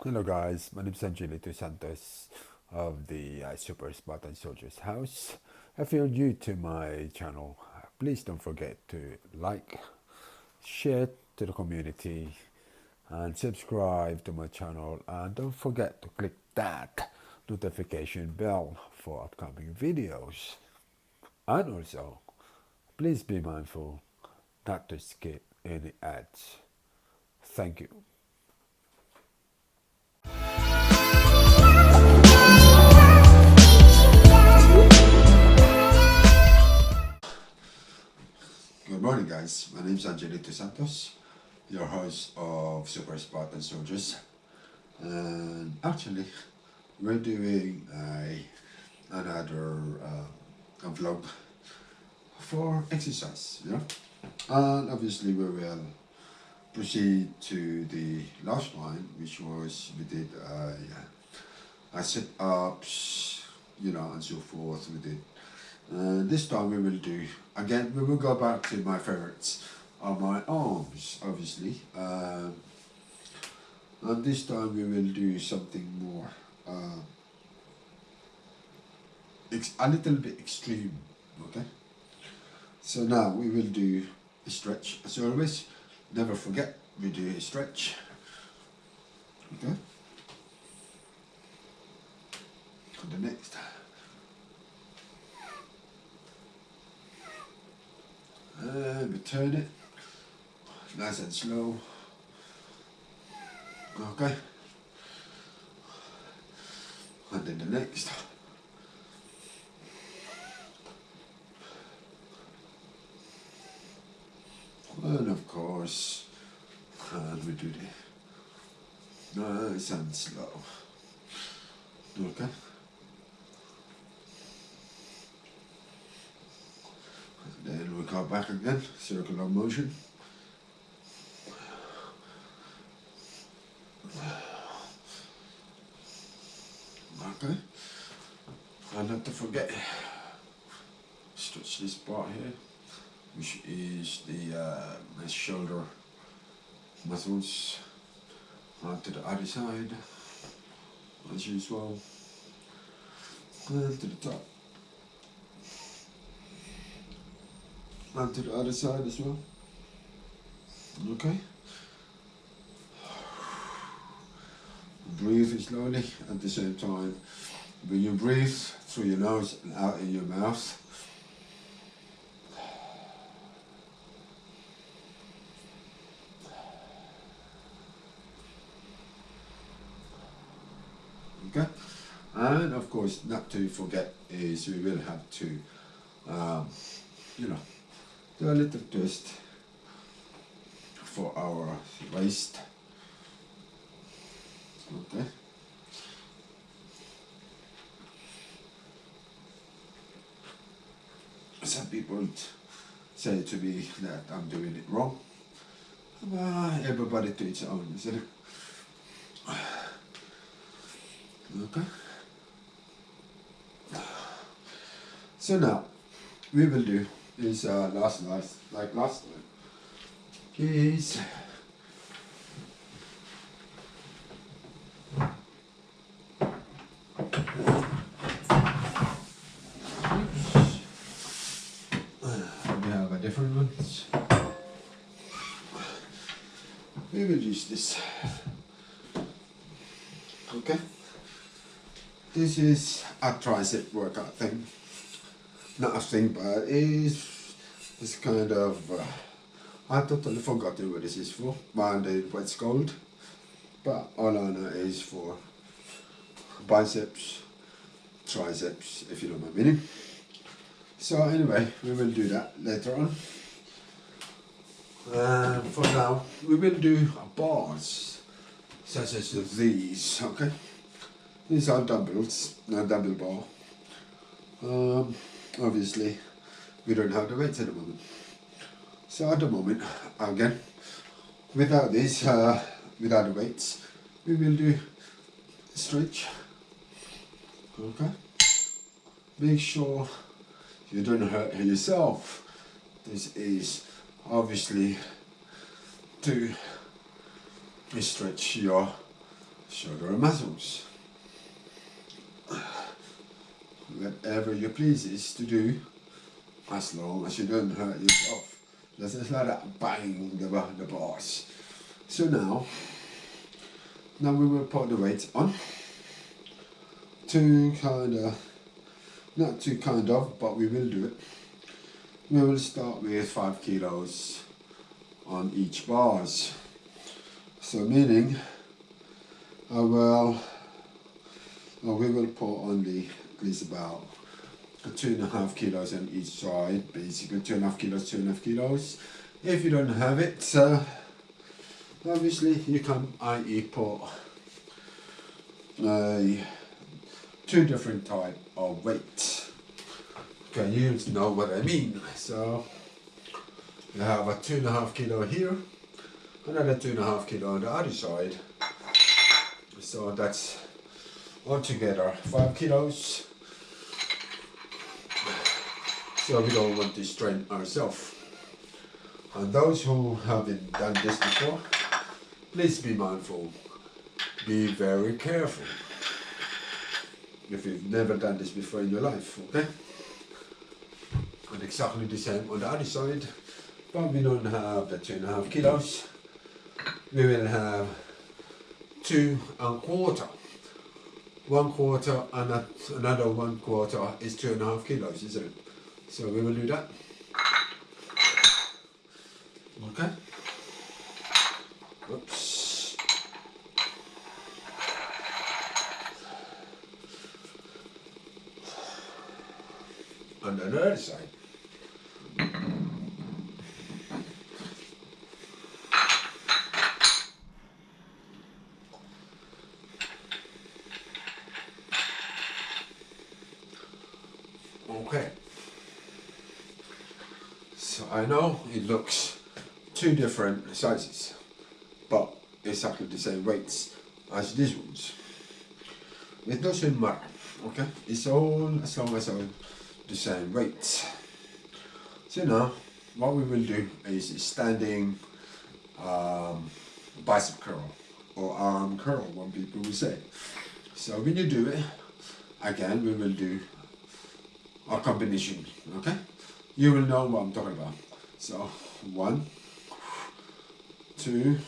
Hello guys, my name is Angelito Santos of the Super Spartan Soldiers House. If you're new to my channel, please don't forget to like, share to the community and subscribe to my channel, and don't forget to click that notification bell for upcoming videos. And also, please be mindful not to skip any ads. Thank you. Good morning, guys. My name is Angelito Santos, your host of Super Spartan Soldiers. And actually, we're doing another vlog for exercise, And obviously, we will proceed to the last one, which was we did sit-ups, and so forth. We did. This time we will do, again, we will go back to my favorites are my arms, obviously. And this time we will do something more, a little bit extreme, okay? So now we will do a stretch, as always. Never forget, we do a stretch, okay? And the next. And we turn it, nice and slow, okay? And then the next. And of course, and we do the nice and slow, okay? And then we go back again, circular motion. Okay, and not to forget, stretch this part here, which is the shoulder muscles, to the other side, as usual, and to the top, and to the other side as well, okay? Breathe slowly at the same time. When you breathe through your nose and out in your mouth, okay? And of course, not to forget is we will have to, do a little twist for our waist, okay? Some people say to me that I'm doing it wrong. Everybody to its own, isn't it? Okay. So now, we will do is like last time, is we have a different ones. We will use this. Okay. This is a tricep workout thing. Not a thing, but it's kind of. I totally forgotten what this is for. But it's called. But all I know is for biceps, triceps, if you know my meaning. So anyway, we will do that later on. For now, we will do bars, such as these, okay? These are dumbbells, not dumbbell bar. Obviously, we don't have the weights at the moment. So at the moment, again, without this, without the weights, we will do stretch, okay? Make sure you don't hurt yourself. This is obviously to stretch your shoulder muscles. Whatever you please is to do, as long as you don't hurt yourself. Just like that, bang the bars. So now we will put the weights on to but we will do it. We will start with 5 kilos on each bars. So meaning we will put only at least about 2.5 kilos on each side, basically 2.5 kilos, 2.5 kilos. If you don't have it, obviously you can put 2 different type of weights. Okay, you know what I mean. So you have a 2.5 kilo here, another 2.5 kilo on the other side. So that's altogether 5 kilos. So we don't want to strain ourselves. And those who haven't done this before, please be mindful. Be very careful. If you've never done this before in your life, okay? And exactly the same on the other side, but we don't have the 2.5 kilos. We will have 2 1/4. 1/4 and another 1/4 is 2.5 kilos, isn't it? So we will do that. Okay. Oops. And on the other side. Okay. So I know it looks 2 different sizes, but exactly the same weights as these ones. It doesn't matter, okay? It's all as long as the same weights. So now what we will do is standing bicep curl or arm curl, what people will say. So when you do it, again we will do a combination, okay? You will know what I'm talking about. So 1, 2,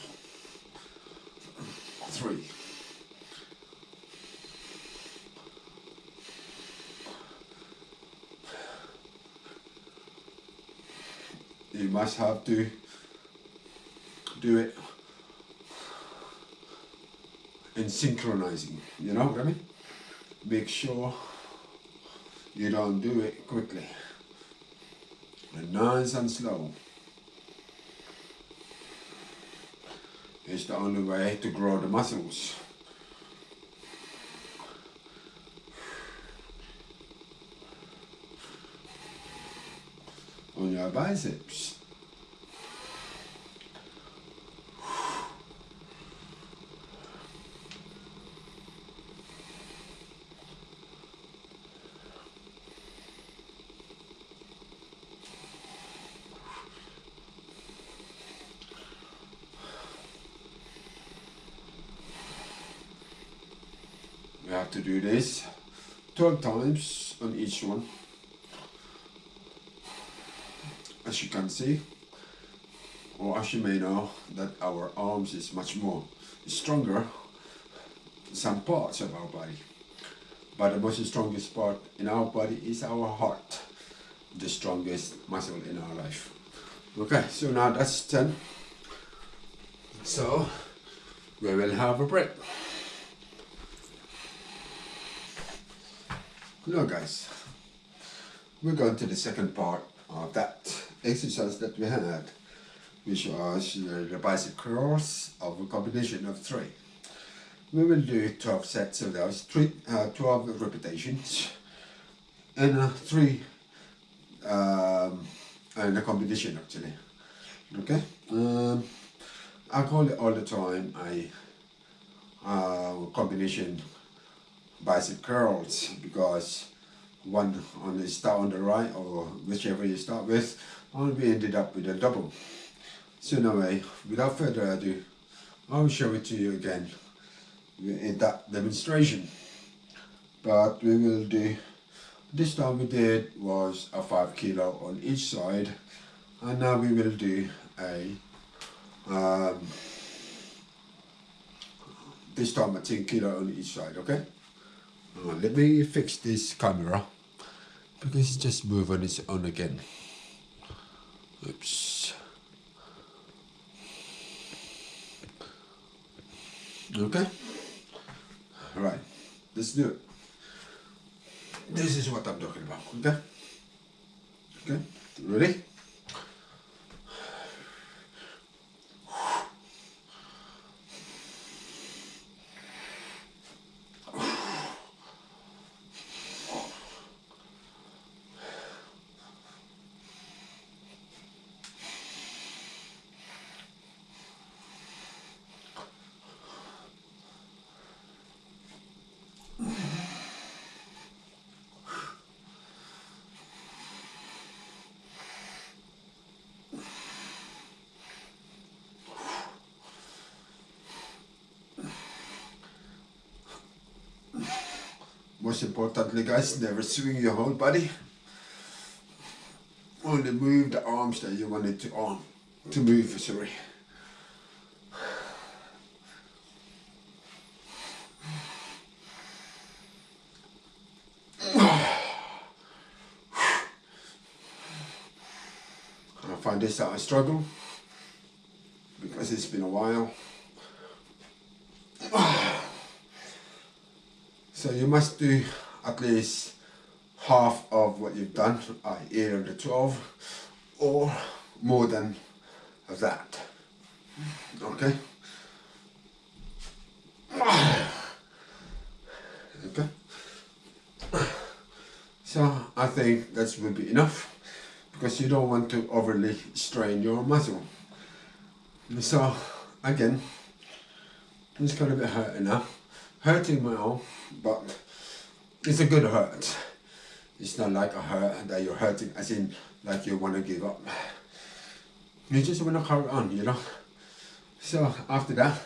3. You must have to do it in synchronizing, you know what I mean? Make sure you don't do it quickly. And nice and slow. It's the only way to grow the muscles. On your biceps. We have to do this 12 times on each one. As you can see, or as you may know, that our arms is much more stronger in some parts of our body. But the most strongest part in our body is our heart, the strongest muscle in our life. Okay, so now that's 10. So we will have a break. Now guys, we're going to the second part of that exercise that we had, which was the bicep curls of a combination of 3. We will do 12 sets of those, 12 repetitions, and 3 and a combination actually. Okay, I call it all the time a combination bicep curls, because one on the start on the right or whichever you start with, and we ended up with a double. So anyway, without further ado, I'll show it to you again in that demonstration. But we will do, this time we did was a 5 kilo on each side, and now we will do a this time a 10 kilo on each side, okay? Let me fix this camera because it just moved on its own again. Oops. Okay? Alright, let's do it. This is what I'm talking about, okay? Okay, ready? Most importantly, guys, never swing your whole body. Only move the arms that you want it to move, sorry. I find this a struggle because it's been a while. So you must do at least half of what you've done, either the 12 or more than that. Okay? Okay? So I think that will be enough because you don't want to overly strain your muscle. So again, it's got a bit hurting now. Hurting my arm, but it's a good hurt. It's not like a hurt that you're hurting as in like you want to give up. You just want to carry on, you know. So after that,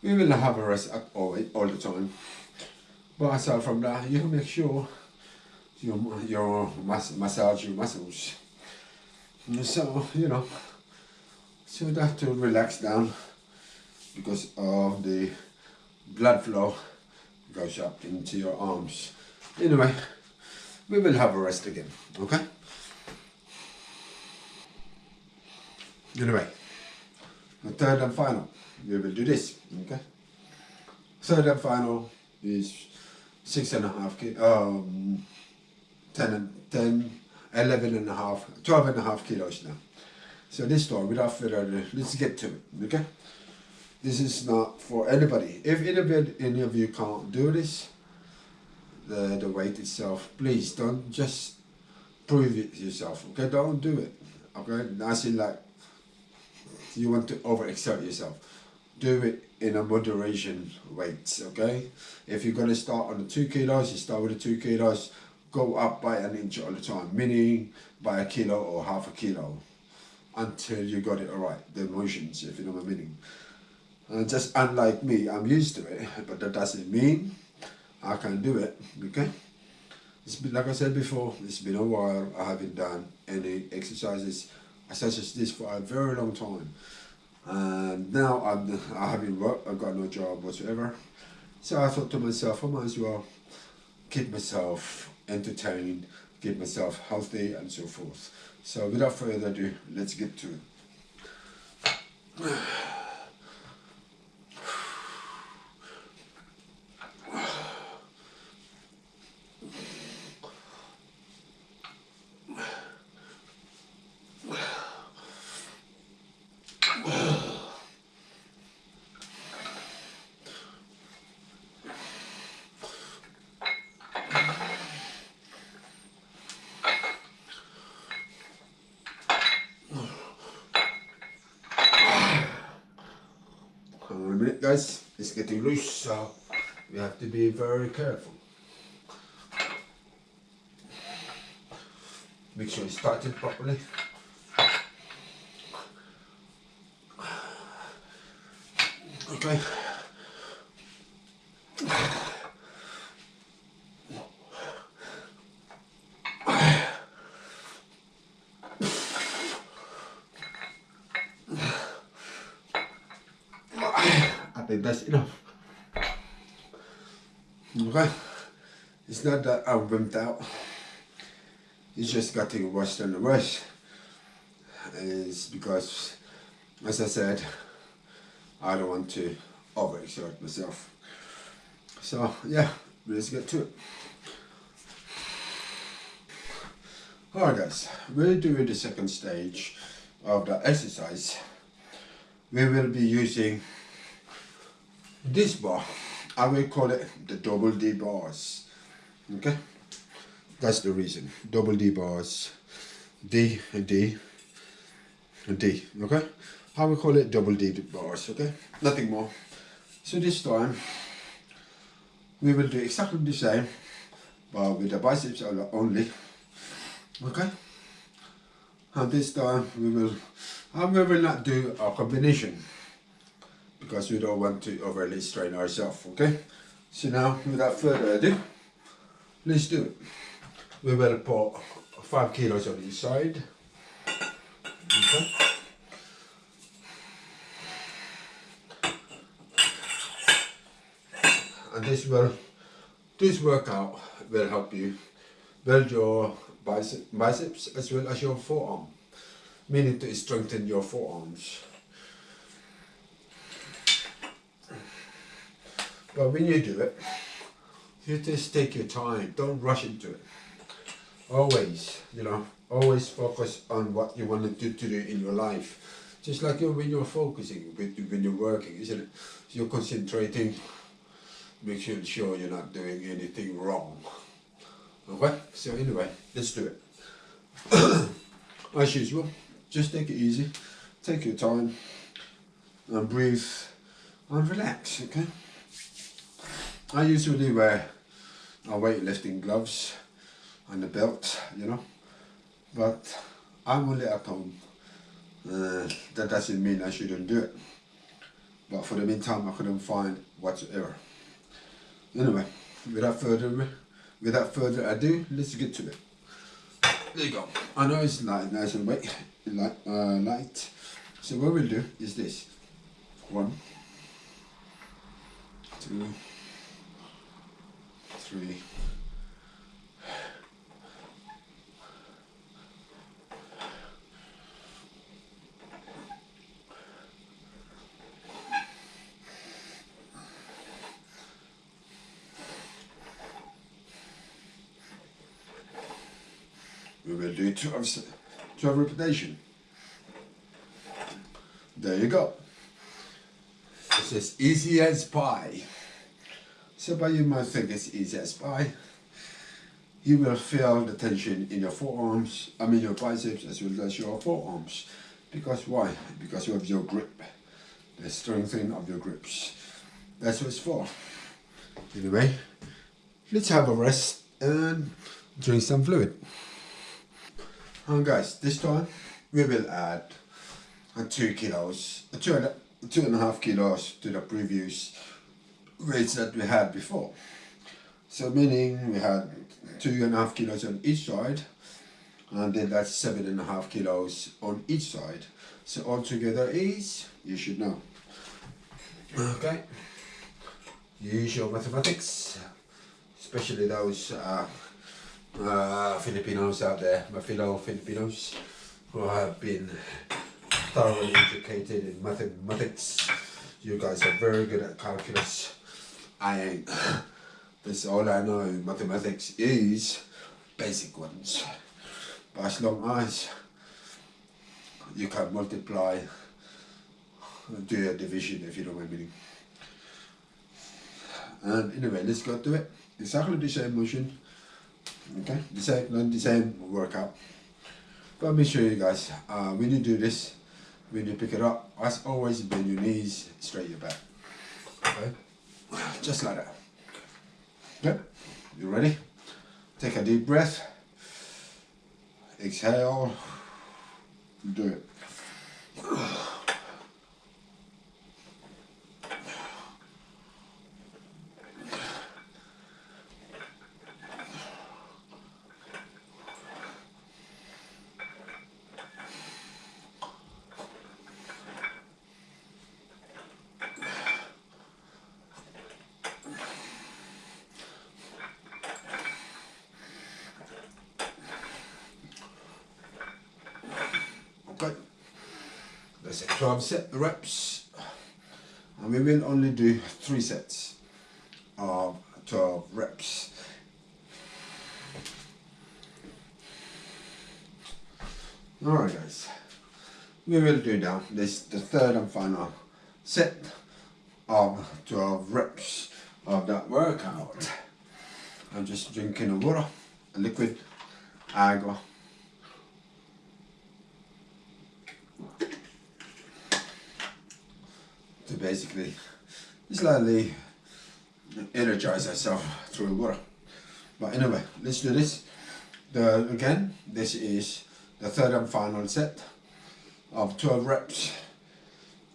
we will have a rest all the time. But aside from that, you make sure you massage your muscles. So, you know, so that to relax down because of the blood flow goes up into your arms. Anyway, we will have a rest again, okay? Anyway, the third and final, we will do this, okay? Third and final is 12 and a half kilos now. So this time, without further ado, let's get to it, okay? This is not for anybody. If any of you can't do this, the weight itself, please don't just prove it yourself, okay? Don't do it, okay? As in like, you want to overexert yourself. Do it in a moderation weights, okay? If you're gonna start on the 2 kilos, you start with the 2 kilos, go up by an inch all the time, meaning by a kilo or half a kilo, until you got it alright, the motions, if you know what I mean. Just unlike me, I'm used to it, but that doesn't mean I can do it, okay? It's been, like I said before, it's been a while. I haven't done any exercises such as this for a very long time. And now I haven't worked, I've got no job whatsoever. So I thought to myself, I might as well keep myself entertained, keep myself healthy and so forth. So without further ado, let's get to it. Hang on a minute, guys, it's getting loose, so we have to be very careful. Make sure it's tightened properly. Okay. think that's enough. Okay, it's not that I'm wimped out. It's just getting worse and worse. It's because, as I said, I don't want to overexert myself. So yeah, let's get to it. Alright guys, we're doing the second stage of the exercise. We will be using this bar. I will call it the double D bars. Okay, that's the reason. Double D bars, D and D and D. Okay, I will call it double D bars. Okay, nothing more. So this time we will do exactly the same, but with the biceps only. Okay, and this time we will not do a combination because we don't want to overly strain ourselves. Okay, so now without further ado, let's do it. We will put 5 kilos on each side. Okay. And this workout will help you build your biceps as well as your forearm, meaning to strengthen your forearms. But when you do it, you just take your time, don't rush into it. Always, always focus on what you want to do in your life. Just like when you're focusing, when you're working, isn't it? You're concentrating, make sure you're not doing anything wrong. Okay, so anyway, let's do it. As usual, just take it easy, take your time, and breathe, and relax, okay? I usually wear weightlifting gloves and a belt, but I'm only at home. That doesn't mean I shouldn't do it. But for the meantime, I couldn't find whatsoever. Anyway, without further ado, let's get to it. There you go. I know it's nice and light. So what we'll do is this. 1, 2, 3. We will do 12 repetitions. There you go. It's as easy as pie. So but you might think it's easy as pie. You will feel the tension in your forearms, your biceps as well as your forearms. Because why? Because of your grip. The strengthening of your grips. That's what it's for. Anyway, let's have a rest and drink some fluid. And guys, this time we will add 2 kilos, 2.5 kilos to the previous weights that we had before. So meaning we had 2.5 kilos on each side, and then that's 7.5 kilos on each side. So altogether is, you should know. Okay, use your mathematics, especially those Filipinos out there, my fellow Filipinos who have been thoroughly educated in mathematics. You guys are very good at calculus. I ain't. That's all I know in mathematics is basic ones. But as long as you can multiply, do a division if you know what I mean. And anyway, let's go to it. Exactly the same motion. Okay, the same workout. But let me show you guys, when you do this, when you pick it up, as always, bend your knees, straight your back. Okay, just like that. Okay, you ready? Take a deep breath. Exhale. Do it. 12 reps, and we will only do 3 sets of 12 reps. Alright guys, we will do now this the third and final set of 12 reps of that workout. I'm just drinking a water, a liquid, agua. To basically slightly energize ourselves through water. But anyway, let's do this. Again, this is the third and final set of 12 reps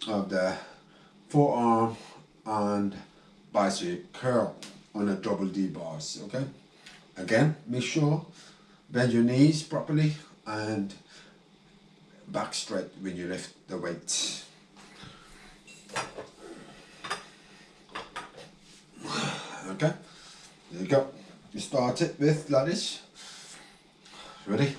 of the forearm and bicep curl on a double D bars. Okay, again, make sure bend your knees properly and back straight when you lift the weights. Okay, there you go. You start it with like this. Ready?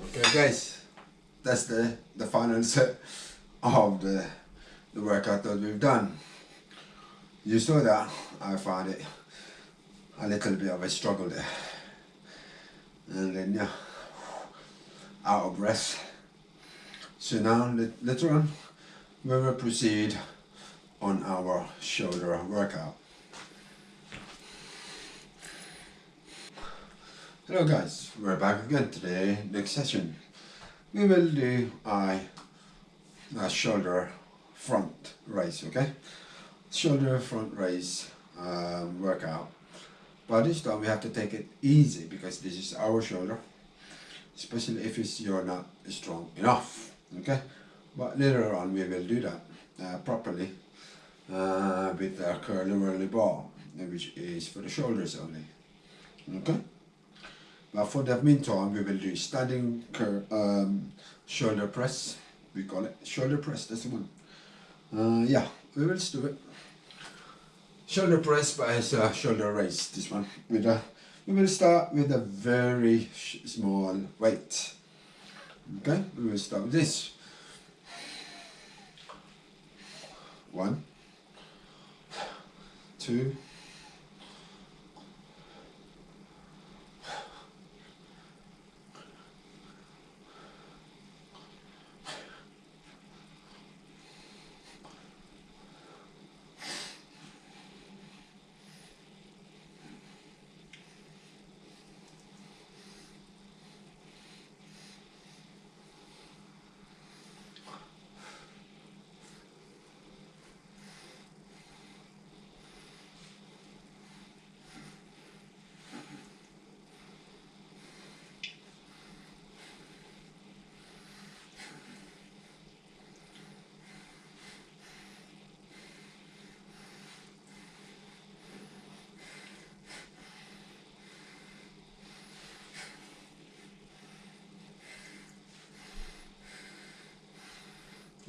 Okay guys, that's the final set of the workout that we've done. You saw that I found it a little bit of a struggle there, and then yeah, out of breath. So now later on we will proceed on our shoulder workout. Hello guys, we're back again today. Next session we will do a shoulder front raise. Okay, shoulder front raise workout, but this time we have to take it easy because this is our shoulder, especially if you're not strong enough. Okay, but later on we will do that properly with a curly whirly ball, which is for the shoulders only. Okay, but for the meantime we will do standing shoulder press. We call it shoulder press. That's the one. Yeah, we will do it. Shoulder press, but it's a shoulder raise. This one with a. We will start with a very small weight. Okay, we will start with this. 1, 2,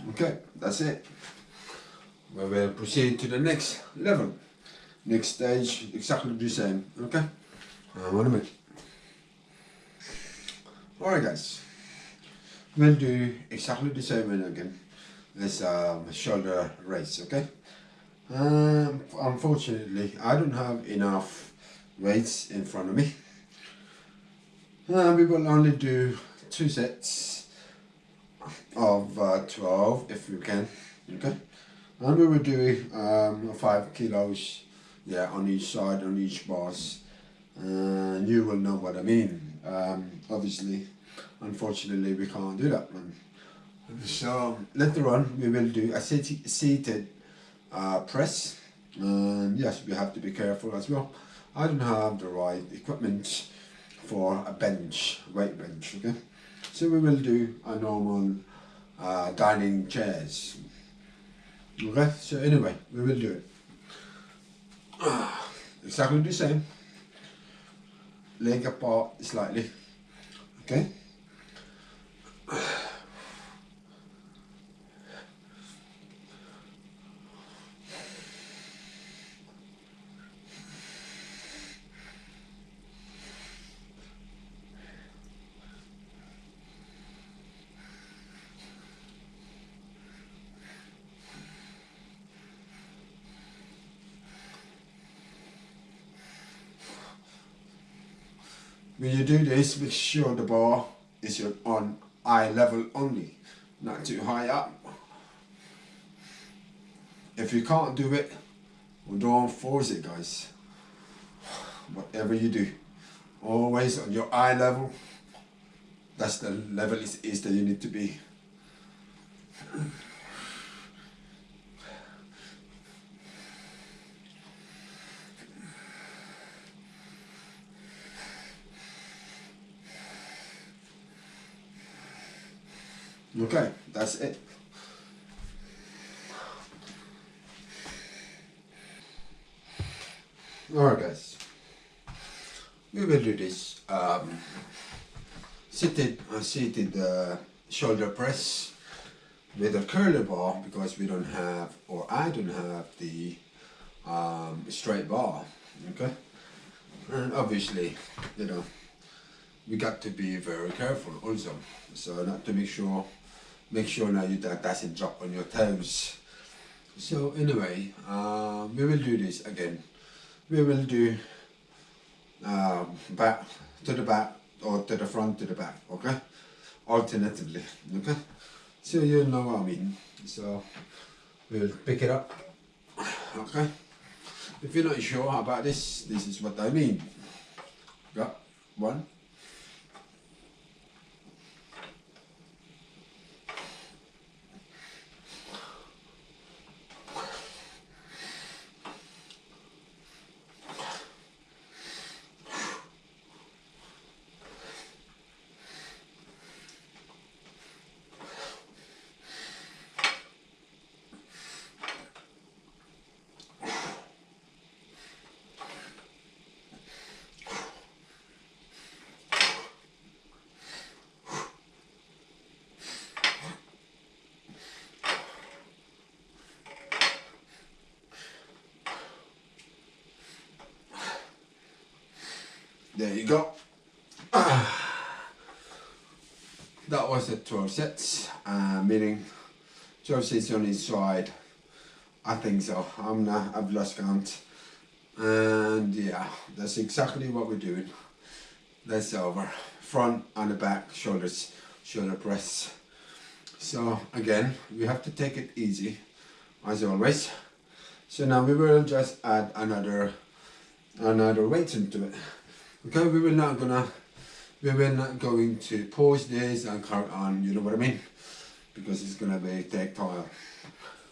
Okay, that's it. We will proceed to the next level. Next stage, exactly the same. Okay, 1 minute. Alright guys, we'll do exactly the same again. This shoulder raise. Okay, unfortunately I don't have enough weights in front of me. We will only do 2 sets of 12 if we can. Okay, and we will do 5 kilos, yeah, on each side, on each bars, and you will know what I mean. Obviously, unfortunately we can't do that one. So later on we will do a seated press, and yes, we have to be careful as well. I don't have the right equipment for a bench, weight bench, okay? So we will do a normal dining chairs. Okay, so anyway, we will do it. Exactly the same. Leg apart slightly. Okay. When you do this, make sure the bar is on eye level only, not too high up. If you can't do it, well, don't force it, guys. Whatever you do, always on your eye level. That's the level is that you need to be. Okay, that's it. Alright guys, we will do this seated shoulder press with a curly bar, because we don't have, or I don't have the straight bar, okay? And obviously, you know, we got to be very careful also, so not to make sure now that doesn't drop on your toes. So anyway, we will do this again. We will do back to the back, or to the front to the back, okay? Alternatively, okay? So you know what I mean. So we'll pick it up, okay? If you're not sure about this is what I mean. Got one. There you go. That was the 12 sets, meaning 12 sets on each side. I think so. I've lost count. And yeah, that's exactly what we're doing. That's over. Front and the back, shoulders, shoulder press. So again, we have to take it easy, as always. So now we will just add another weight into it. Okay, we will not going to pause this and carry on, you know what I mean? Because it's gonna be take time.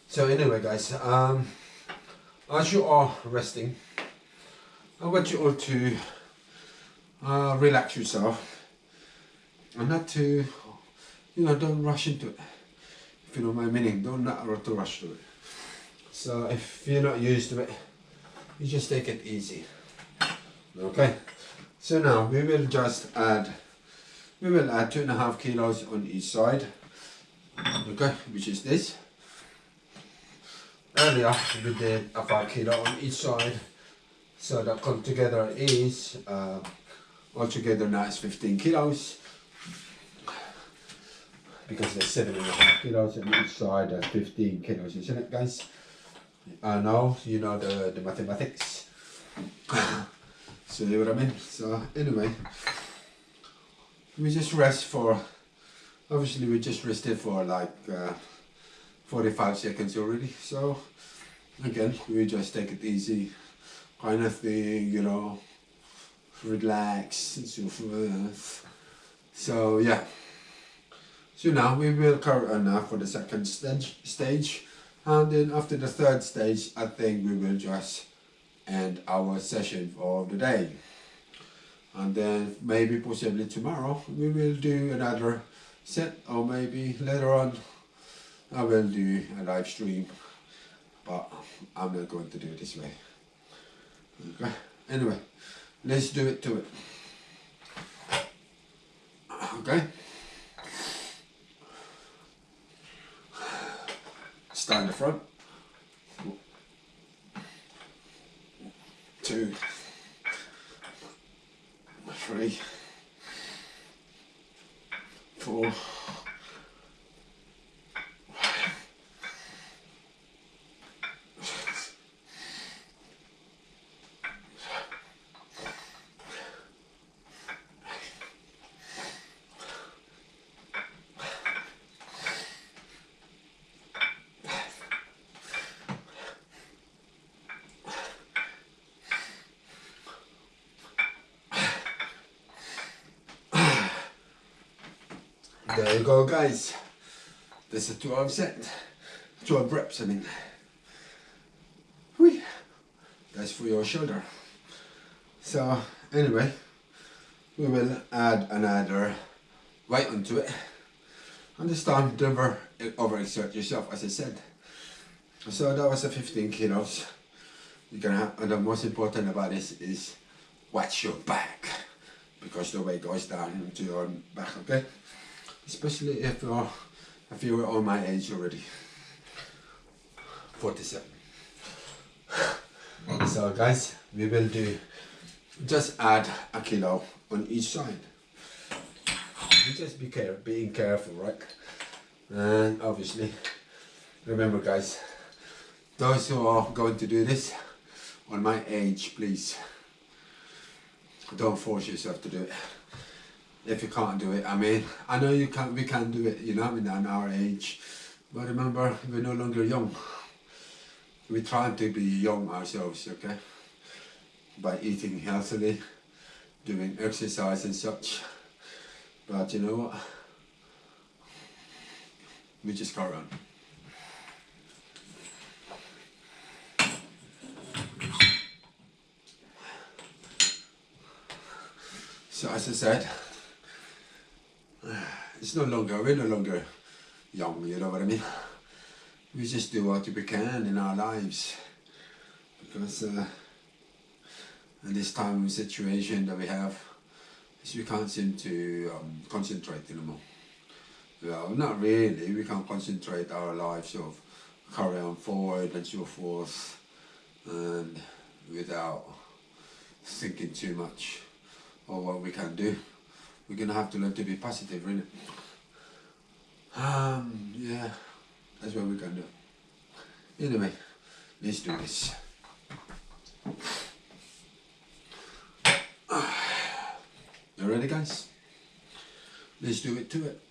So anyway guys, as you are resting, I want you all to relax yourself and not to, you know, don't rush into it. If you know my meaning, don't not to rush to it. So if you're not used to it, you just take it easy. Okay. So now we will just add 2.5 kilos on each side, okay, which is this. Earlier we did a 5 kilo on each side, so that come together is altogether now it's 15 kilos, because there's 7.5 kilos on each side. That's 15 kilos, isn't it, guys? I know you know the mathematics. So you know what I mean? So anyway, we just rest for, obviously we just rested for like 45 seconds already. So again, we just take it easy, kind of thing, you know, relax and so forth. So yeah. So now we will carry on now for the second stage, and then after the third stage, I think we will just end our session for the day. And then maybe possibly tomorrow we will do another set, or maybe later on I will do a live stream, but I'm not going to do it this way. Okay. Anyway, let's do it to it. Okay. Start in the front. 2, 3, 4, 6, there you go, guys. This is a 12 set, 12 reps, I mean. Whee. That's for your shoulder. So anyway, we will add another weight onto it. And this time, never overexert yourself, as I said. So that was a 15 kilos. You're gonna have, and the most important about this is watch your back, because the weight goes down into your back, okay? Especially if you were on my age already, 47. So guys, we will do, just add a kilo on each side. You just being careful, right? And obviously, remember guys, those who are going to do this on my age, please don't force yourself to do it. If you can't do it, I mean, I know you can, we can do it, you know, in our age, but remember, we're no longer young. We're trying to be young ourselves, okay? By eating healthily, doing exercise and such. But you know what? We just carry on. So as I said, we're no longer young, you know what I mean? We just do what we can in our lives, because in this time of situation that we have, we can't seem to concentrate anymore. Well, not really, we can't concentrate our lives of carry on forward and so forth, and without thinking too much of what we can do. We're gonna have to learn to be positive, really. Yeah, that's what we can do. Anyway, let's do this. You ready, guys? Let's do it to it.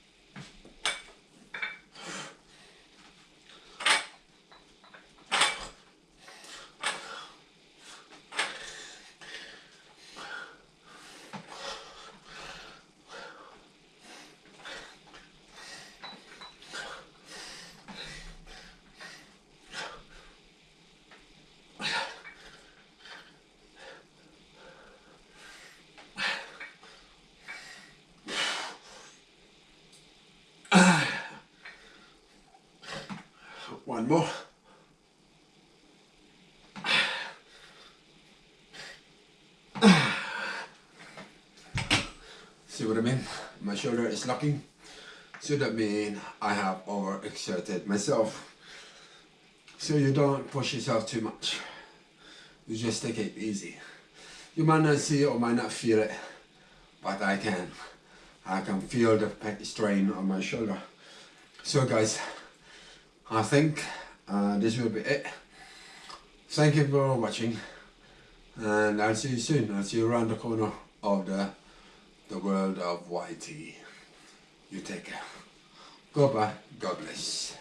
One more. See what I mean? My shoulder is locking. So that means I have overexerted myself. So you don't push yourself too much. You just take it easy. You might not see it or might not feel it, but I can. I can feel the strain on my shoulder. So guys, I think this will be it. Thank you for watching, and I'll see you soon. I'll see you around the corner of the world of YT. You take care. Goodbye. God bless.